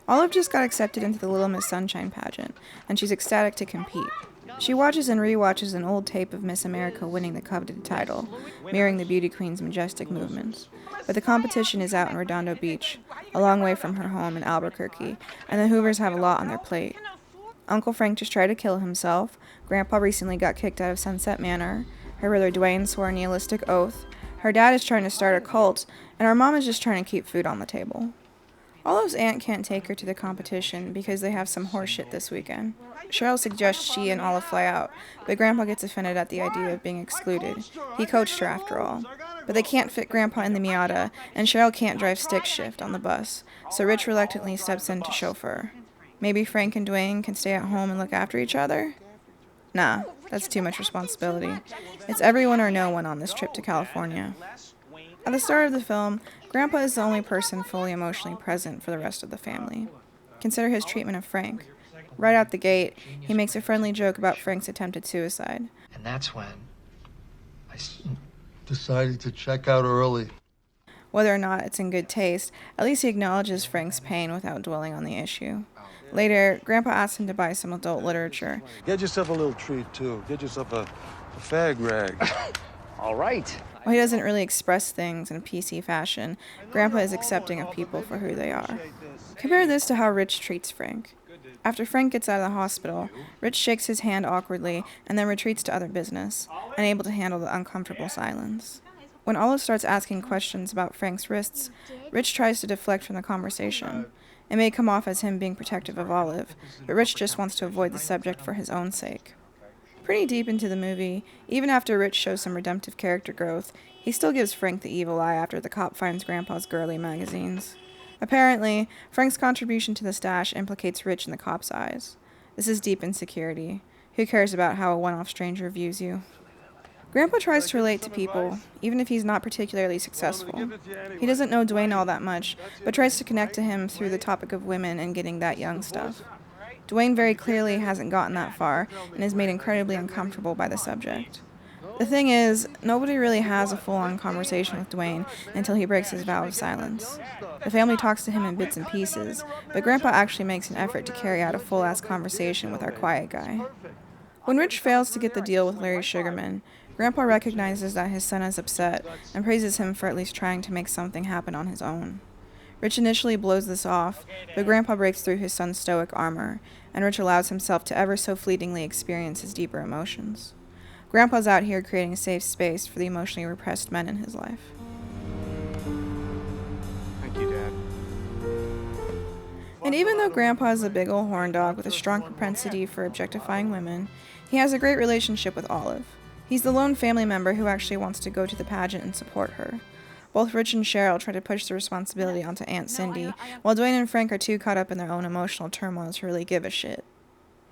Olive just got accepted into the Little Miss Sunshine pageant, and she's ecstatic to compete. She watches and re-watches an old tape of Miss America winning the coveted title, mirroring the beauty queen's majestic movements. But the competition is out in Redondo Beach, a long way from her home in Albuquerque, and the Hoovers have a lot on their plate. Uncle Frank just tried to kill himself, Grandpa recently got kicked out of Sunset Manor, her brother Dwayne swore a nihilistic oath, her dad is trying to start a cult, and our mom is just trying to keep food on the table. Olive's aunt can't take her to the competition because they have some horseshit this weekend. Cheryl suggests she and Olive fly out, but Grandpa gets offended at the idea of being excluded. He coached her after all. But they can't fit Grandpa in the Miata, and Cheryl can't drive stick shift on the bus, so Rich reluctantly steps in to chauffeur. Maybe Frank and Dwayne can stay at home and look after each other? Nah, that's too much responsibility. It's everyone or no one on this trip to California. At the start of the film, Grandpa is the only person fully emotionally present for the rest of the family. Consider his treatment of Frank. Right out the gate, he makes a friendly joke about Frank's attempted suicide. And that's when I decided to check out early. Whether or not it's in good taste, at least he acknowledges Frank's pain without dwelling on the issue. Later, Grandpa asks him to buy some adult literature. Get yourself a little treat, too. Get yourself a fag rag. All right. While he doesn't really express things in a PC fashion, Grandpa is accepting of people for who they are. Compare this to how Rich treats Frank. After Frank gets out of the hospital, Rich shakes his hand awkwardly and then retreats to other business, unable to handle the uncomfortable silence. When Olive starts asking questions about Frank's wrists, Rich tries to deflect from the conversation. It may come off as him being protective of Olive, but Rich just wants to avoid the subject for his own sake. Pretty deep into the movie, even after Rich shows some redemptive character growth, he still gives Frank the evil eye after the cop finds Grandpa's girly magazines. Apparently, Frank's contribution to the stash implicates Rich in the cop's eyes. This is deep insecurity. Who cares about how a one-off stranger views you? Grandpa tries to relate to people, even if he's not particularly successful. He doesn't know Dwayne all that much, but tries to connect to him through the topic of women and getting that young stuff. Dwayne very clearly hasn't gotten that far and is made incredibly uncomfortable by the subject. The thing is, nobody really has a full-on conversation with Dwayne until he breaks his vow of silence. The family talks to him in bits and pieces, but Grandpa actually makes an effort to carry out a full-ass conversation with our quiet guy. When Rich fails to get the deal with Larry Sugarman, Grandpa recognizes that his son is upset and praises him for at least trying to make something happen on his own. Rich initially blows this off, but Grandpa breaks through his son's stoic armor, and Rich allows himself to ever so fleetingly experience his deeper emotions. Grandpa's out here creating a safe space for the emotionally repressed men in his life. Thank you, Dad. And even though Grandpa is a big ol' horn dog with a strong propensity for objectifying women, he has a great relationship with Olive. He's the lone family member who actually wants to go to the pageant and support her. Both Rich and Cheryl try to push the responsibility onto Aunt Cindy, while Dwayne and Frank are too caught up in their own emotional turmoil to really give a shit.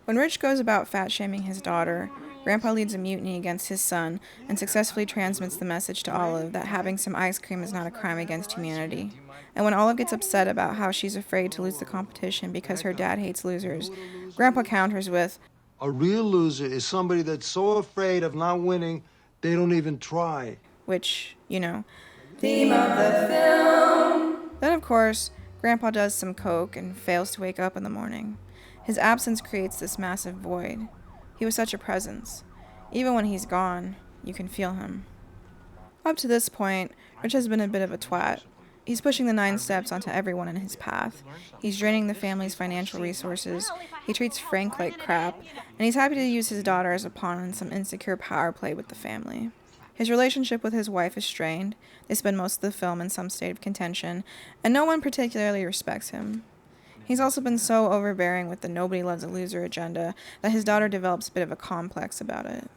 When Rich goes about fat-shaming his daughter, Grandpa leads a mutiny against his son and successfully transmits the message to Olive that having some ice cream is not a crime against humanity. And when Olive gets upset about how she's afraid to lose the competition because her dad hates losers, Grandpa counters with, A real loser is somebody that's so afraid of not winning, they don't even try. which, theme of the film. Then, of course, Grandpa does some coke and fails to wake up in the morning. His absence creates this massive void. He was such a presence. Even when he's gone, you can feel him. Up to this point, Rich has been a bit of a twat. He's pushing the 9 steps onto everyone in his path. He's draining the family's financial resources. He treats Frank like crap, and he's happy to use his daughter as a pawn in some insecure power play with the family. His relationship with his wife is strained. They spend most of the film in some state of contention, and no one particularly respects him. He's also been so overbearing with the nobody loves a loser agenda that his daughter develops a bit of a complex about it.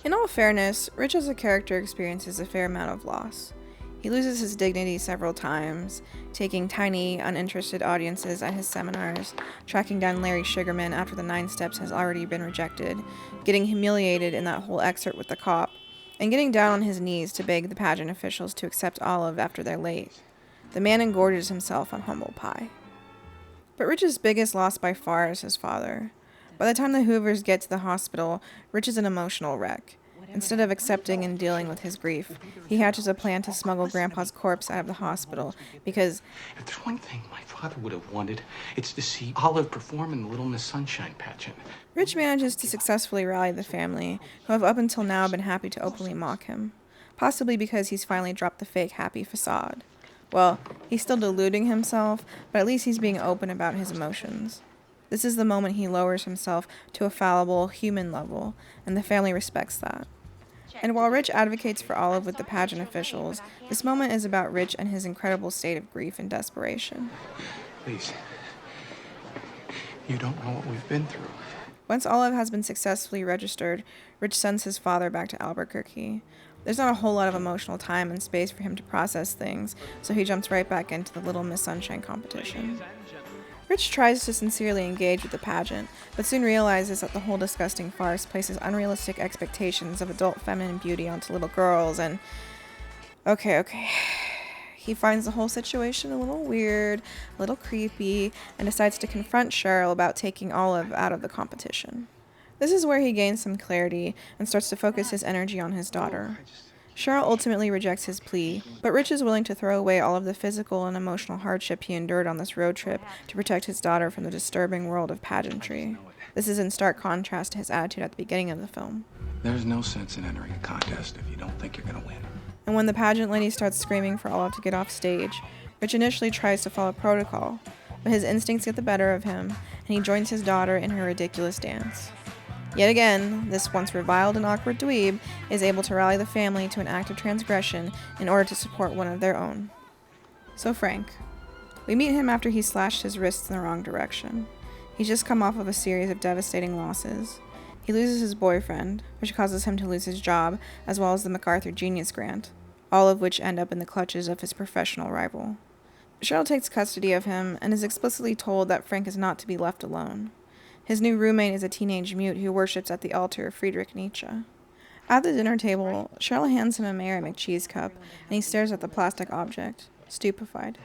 In all fairness, Rich as a character experiences a fair amount of loss. He loses his dignity several times, taking tiny, uninterested audiences at his seminars, tracking down Larry Sugarman after the 9 steps has already been rejected, getting humiliated in that whole excerpt with the cop, and getting down on his knees to beg the pageant officials to accept Olive after they're late. The man engorges himself on humble pie. But Rich's biggest loss by far is his father. By the time the Hoovers get to the hospital, Rich is an emotional wreck. Instead of accepting and dealing with his grief, he hatches a plan to smuggle Grandpa's corpse out of the hospital because If there's one thing my father would have wanted, it's to see Olive perform in the Little Miss Sunshine pageant. Rich manages to successfully rally the family, who have up until now been happy to openly mock him, possibly because he's finally dropped the fake happy facade. Well, he's still deluding himself, but at least he's being open about his emotions. This is the moment he lowers himself to a fallible, human level, and the family respects that. And while Rich advocates for Olive with the pageant officials, this moment is about Rich and his incredible state of grief and desperation. Please. You don't know what we've been through. Once Olive has been successfully registered, Rich sends his father back to Albuquerque. There's not a whole lot of emotional time and space for him to process things, so he jumps right back into the Little Miss Sunshine competition. Rich tries to sincerely engage with the pageant, but soon realizes that the whole disgusting farce places unrealistic expectations of adult feminine beauty onto little girls, and okay. He finds the whole situation a little weird, a little creepy, and decides to confront Cheryl about taking Olive out of the competition. This is where he gains some clarity and starts to focus his energy on his daughter. Cheryl ultimately rejects his plea, but Rich is willing to throw away all of the physical and emotional hardship he endured on this road trip to protect his daughter from the disturbing world of pageantry. This is in stark contrast to his attitude at the beginning of the film. There's no sense in entering a contest if you don't think you're going to win. And when the pageant lady starts screaming for Olive to get off stage, Rich initially tries to follow protocol, but his instincts get the better of him, and he joins his daughter in her ridiculous dance. Yet again, this once reviled and awkward dweeb is able to rally the family to an act of transgression in order to support one of their own. So Frank. We meet him after he slashed his wrists in the wrong direction. He's just come off of a series of devastating losses. He loses his boyfriend, which causes him to lose his job, as well as the MacArthur Genius Grant, all of which end up in the clutches of his professional rival. Cheryl takes custody of him and is explicitly told that Frank is not to be left alone. His new roommate is a teenage mute who worships at the altar of Friedrich Nietzsche. At the dinner table, Cheryl hands him a Mary McCheese cup, and he stares at the plastic object, stupefied.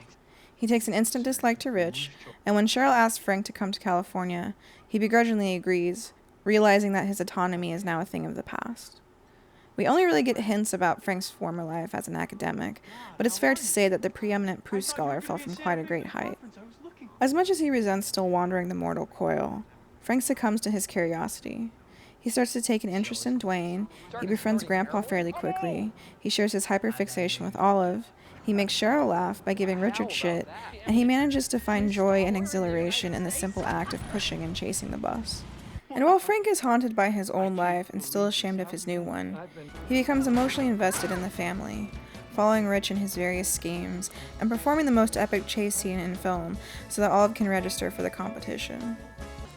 He takes an instant dislike to Rich, and when Cheryl asks Frank to come to California, he begrudgingly agrees, realizing that his autonomy is now a thing of the past. We only really get hints about Frank's former life as an academic, but it's fair to say that the preeminent Proust scholar fell from quite a great height. As much as he resents still wandering the mortal coil, Frank succumbs to his curiosity. He starts to take an interest in Dwayne, he befriends Grandpa fairly quickly, he shares his hyperfixation with Olive, he makes Cheryl laugh by giving Richard shit, and he manages to find joy and exhilaration in the simple act of pushing and chasing the bus. And while Frank is haunted by his old life and still ashamed of his new one, he becomes emotionally invested in the family, following Rich in his various schemes, and performing the most epic chase scene in film so that Olive can register for the competition.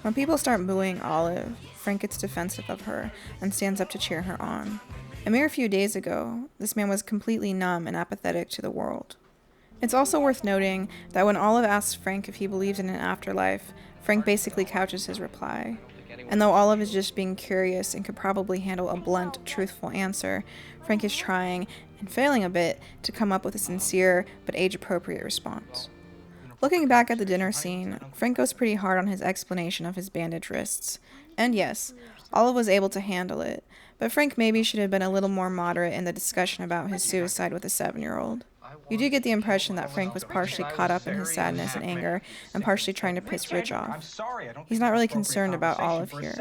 When people start booing Olive, Frank gets defensive of her and stands up to cheer her on. A mere few days ago, this man was completely numb and apathetic to the world. It's also worth noting that when Olive asks Frank if he believes in an afterlife, Frank basically couches his reply. And though Olive is just being curious and could probably handle a blunt, truthful answer, Frank is trying, and failing a bit, to come up with a sincere but age-appropriate response. Looking back at the dinner scene, Frank goes pretty hard on his explanation of his bandaged wrists. And yes, Olive was able to handle it, but Frank maybe should have been a little more moderate in the discussion about his suicide with a 7-year-old. You do get the impression that Frank was partially caught up in his sadness and anger, and partially trying to piss Rich off. He's not really concerned about Olive here.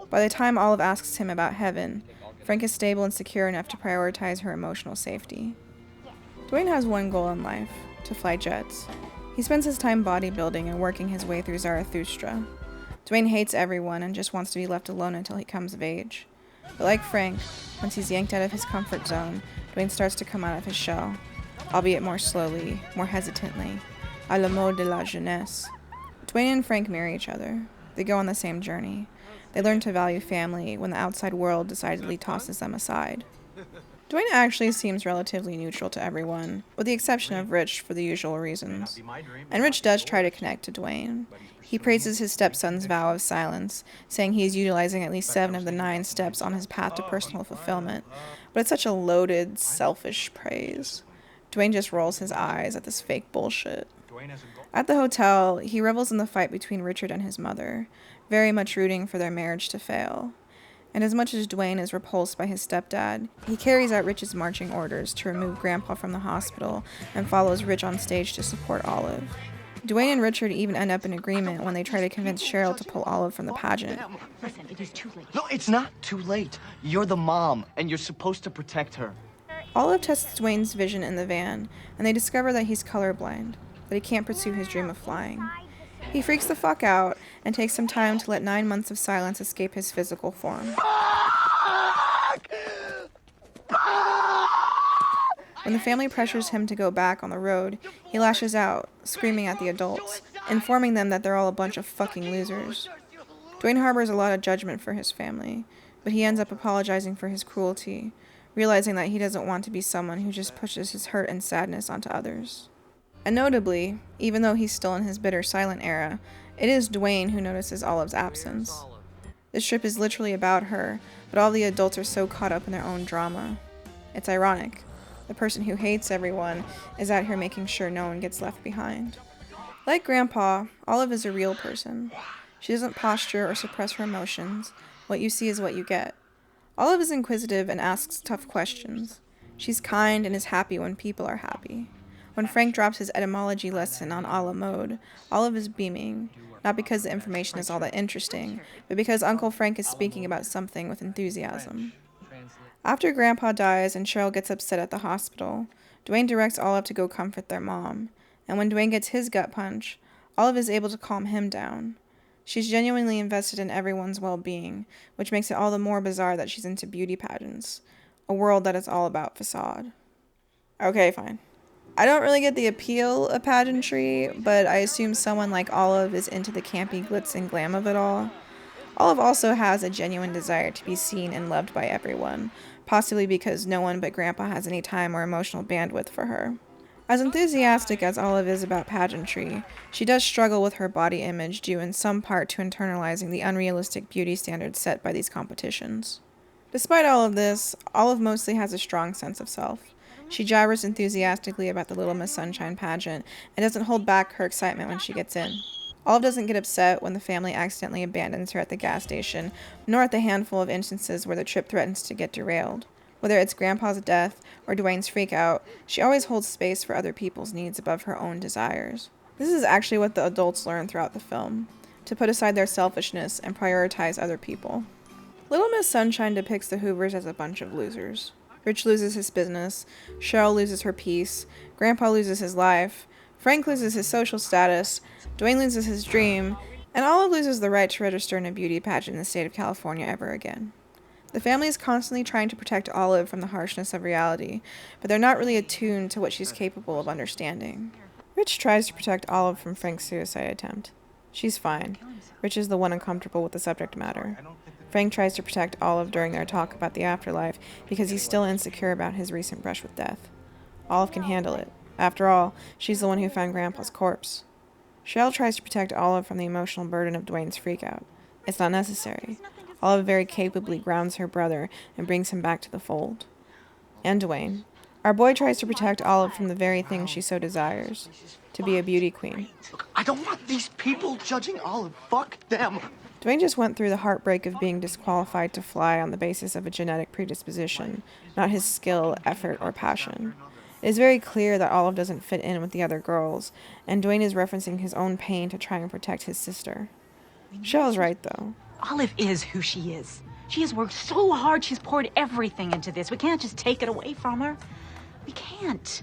By the time Olive asks him about heaven, Frank is stable and secure enough to prioritize her emotional safety. Dwayne has one goal in life: to fly jets. He spends his time bodybuilding and working his way through Zarathustra. Dwayne hates everyone and just wants to be left alone until he comes of age. But like Frank, once he's yanked out of his comfort zone, Dwayne starts to come out of his shell, albeit more slowly, more hesitantly, à la mode de la jeunesse. Dwayne and Frank marry each other. They go on the same journey. They learn to value family when the outside world decidedly tosses them aside. Dwayne actually seems relatively neutral to everyone, with the exception of Rich for the usual reasons. And Rich does try to connect to Dwayne. He praises his stepson's vow of silence, saying he is utilizing at least 7 of the 9 steps on his path to personal fulfillment. But it's such a loaded, selfish praise. Dwayne just rolls his eyes at this fake bullshit. At the hotel, he revels in the fight between Richard and his mother, very much rooting for their marriage to fail. And as much as Dwayne is repulsed by his stepdad, he carries out Rich's marching orders to remove Grandpa from the hospital and follows Rich on stage to support Olive. Dwayne and Richard even end up in agreement when they try to convince Cheryl to pull Olive from the pageant. Listen, it is too late. No, it's not too late. You're the mom, and you're supposed to protect her. Olive tests Dwayne's vision in the van, and they discover that he's colorblind, that he can't pursue his dream of flying. He freaks the fuck out and takes some time to let 9 months of silence escape his physical form. When the family pressures him to go back on the road, he lashes out, screaming at the adults, informing them that they're all a bunch of fucking losers. Dwayne harbors a lot of judgment for his family, but he ends up apologizing for his cruelty, realizing that he doesn't want to be someone who just pushes his hurt and sadness onto others. And notably, even though he's still in his bitter silent era, it is Dwayne who notices Olive's absence. This trip is literally about her, but all the adults are so caught up in their own drama. It's ironic. The person who hates everyone is out here making sure no one gets left behind. Like Grandpa, Olive is a real person. She doesn't posture or suppress her emotions. What you see is what you get. Olive is inquisitive and asks tough questions. She's kind and is happy when people are happy. When Frank drops his etymology lesson on a la mode, Olive is beaming, not because the information is all that interesting, but because Uncle Frank is speaking about something with enthusiasm. After Grandpa dies and Cheryl gets upset at the hospital, Dwayne directs Olive to go comfort their mom, and when Dwayne gets his gut punch, Olive is able to calm him down. She's genuinely invested in everyone's well-being, which makes it all the more bizarre that she's into beauty pageants, a world that is all about facade. Okay, fine. I don't really get the appeal of pageantry, but I assume someone like Olive is into the campy glitz and glam of it all. Olive also has a genuine desire to be seen and loved by everyone, possibly because no one but Grandpa has any time or emotional bandwidth for her. As enthusiastic as Olive is about pageantry, she does struggle with her body image due in some part to internalizing the unrealistic beauty standards set by these competitions. Despite all of this, Olive mostly has a strong sense of self. She jabbers enthusiastically about the Little Miss Sunshine pageant and doesn't hold back her excitement when she gets in. Olive doesn't get upset when the family accidentally abandons her at the gas station, nor at the handful of instances where the trip threatens to get derailed. Whether it's Grandpa's death or Dwayne's freakout, she always holds space for other people's needs above her own desires. This is actually what the adults learn throughout the film, to put aside their selfishness and prioritize other people. Little Miss Sunshine depicts the Hoovers as a bunch of losers. Rich loses his business, Cheryl loses her peace, Grandpa loses his life, Frank loses his social status, Dwayne loses his dream, and Olive loses the right to register in a beauty pageant in the state of California ever again. The family is constantly trying to protect Olive from the harshness of reality, but they're not really attuned to what she's capable of understanding. Rich tries to protect Olive from Frank's suicide attempt. She's fine. Rich is the one uncomfortable with the subject matter. Frank tries to protect Olive during their talk about the afterlife because he's still insecure about his recent brush with death. Olive can handle it. After all, she's the one who found Grandpa's corpse. Cheryl tries to protect Olive from the emotional burden of Dwayne's freakout. It's not necessary. Olive very capably grounds her brother and brings him back to the fold. And Dwayne. Our boy tries to protect Olive from the very thing she so desires, to be a beauty queen. Look, I don't want these people judging Olive. Fuck them. Dwayne just went through the heartbreak of being disqualified to fly on the basis of a genetic predisposition, not his skill, effort, or passion. It is very clear that Olive doesn't fit in with the other girls, and Dwayne is referencing his own pain to try and protect his sister. Cheryl's right, though. Olive is who she is. She has worked so hard. She's poured everything into this. We can't just take it away from her. We can't.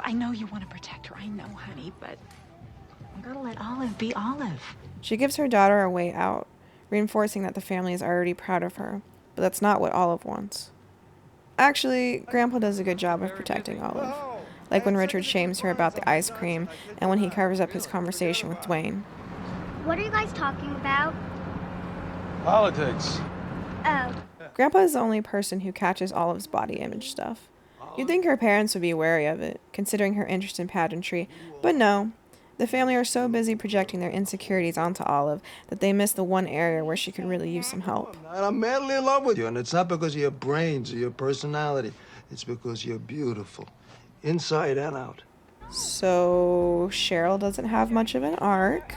I know you want to protect her. I know, honey, but we gotta let Olive be Olive. She gives her daughter a way out, reinforcing that the family is already proud of her, but that's not what Olive wants. Actually, Grandpa does a good job of protecting Olive, like when Richard shames her about the ice cream and when he covers up his conversation with Dwayne. What are you guys talking about? Politics. Oh. Grandpa is the only person who catches Olive's body image stuff. You'd think her parents would be wary of it, considering her interest in pageantry, but no. The family are so busy projecting their insecurities onto Olive that they miss the one area where she could really use some help. And I'm madly in love with you, and it's not because of your brains or your personality. It's because you're beautiful, inside and out. So Cheryl doesn't have much of an arc.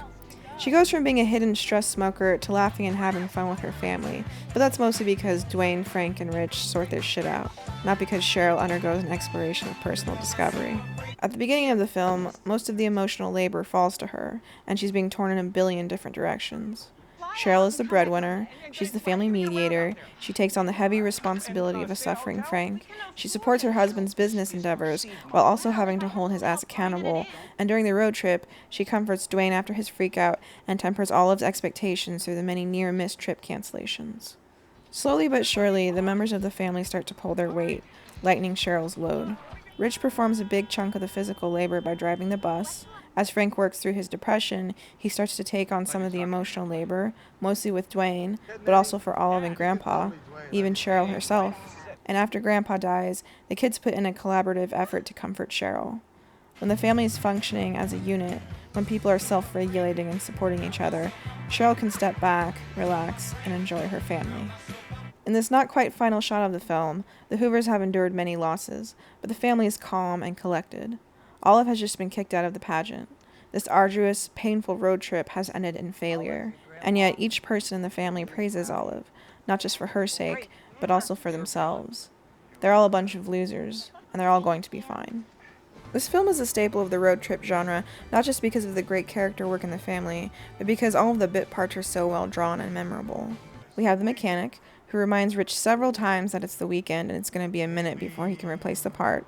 She goes from being a hidden stress smoker to laughing and having fun with her family, but that's mostly because Dwayne, Frank, and Rich sort their shit out, not because Cheryl undergoes an exploration of personal discovery. At the beginning of the film, most of the emotional labor falls to her, and she's being torn in a billion different directions. Cheryl is the breadwinner, she's the family mediator, she takes on the heavy responsibility of a suffering Frank, she supports her husband's business endeavors while also having to hold his ass accountable, and during the road trip, she comforts Dwayne after his freakout and tempers Olive's expectations through the many near-miss trip cancellations. Slowly but surely, the members of the family start to pull their weight, lightening Cheryl's load. Rich performs a big chunk of the physical labor by driving the bus. As Frank works through his depression, he starts to take on some of the emotional labor, mostly with Dwayne, but also for Olive and Grandpa, even Cheryl herself. And after Grandpa dies, the kids put in a collaborative effort to comfort Cheryl. When the family is functioning as a unit, when people are self-regulating and supporting each other, Cheryl can step back, relax, and enjoy her family. In this not quite final shot of the film, the Hoovers have endured many losses, but the family is calm and collected. Olive has just been kicked out of the pageant. This arduous, painful road trip has ended in failure, and yet each person in the family praises Olive, not just for her sake, but also for themselves. They're all a bunch of losers, and they're all going to be fine. This film is a staple of the road trip genre, not just because of the great character work in the family, but because all of the bit parts are so well drawn and memorable. We have the mechanic, who reminds Rich several times that it's the weekend and it's going to be a minute before he can replace the part.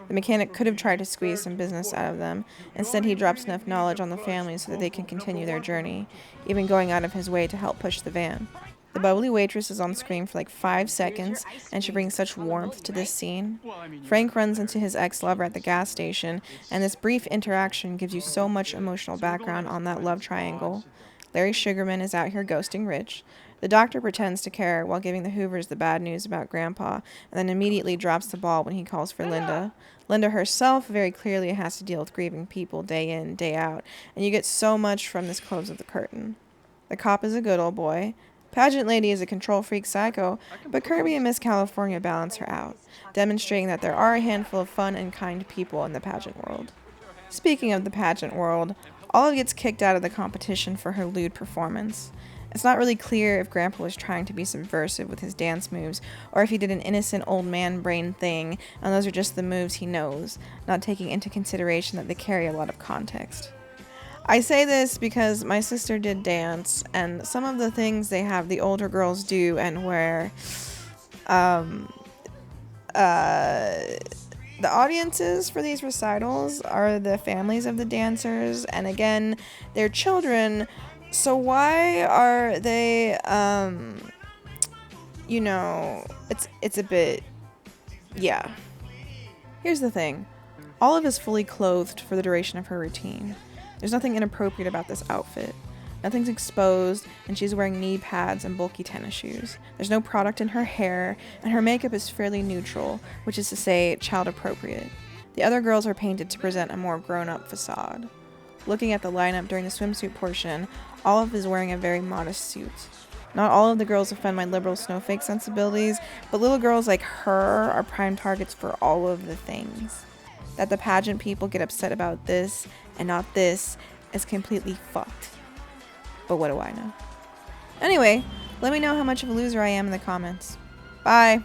The mechanic could have tried to squeeze some business out of them. Instead, he drops enough knowledge on the family so that they can continue their journey, even going out of his way to help push the van. The bubbly waitress is on screen for like 5 seconds, and she brings such warmth to this scene. Frank runs into his ex-lover at the gas station, and this brief interaction gives you so much emotional background on that love triangle. Larry Sugarman is out here ghosting Rich. The doctor pretends to care while giving the Hoovers the bad news about Grandpa, and then immediately drops the ball when he calls for Linda. Linda herself very clearly has to deal with grieving people day in, day out, and you get so much from this close of the curtain. The cop is a good old boy. Pageant lady is a control freak psycho, but Kirby and Miss California balance her out, demonstrating that there are a handful of fun and kind people in the pageant world. Speaking of the pageant world, Olive gets kicked out of the competition for her lewd performance. It's not really clear if Grandpa was trying to be subversive with his dance moves, or if he did an innocent old man brain thing, and those are just the moves he knows, not taking into consideration that they carry a lot of context. I say this because my sister did dance, and some of the things they have the older girls do and wear, the audiences for these recitals are the families of the dancers, and again, their children. So why are they, it's a bit, yeah. Here's the thing. Olive is fully clothed for the duration of her routine. There's nothing inappropriate about this outfit. Nothing's exposed, and she's wearing knee pads and bulky tennis shoes. There's no product in her hair, and her makeup is fairly neutral, which is to say, child appropriate. The other girls are painted to present a more grown-up facade. Looking at the lineup during the swimsuit portion, Olive is wearing a very modest suit. Not all of the girls offend my liberal snowflake sensibilities, but little girls like her are prime targets for all of the things. That the pageant people get upset about this and not this is completely fucked. But what do I know? Anyway, let me know how much of a loser I am in the comments. Bye!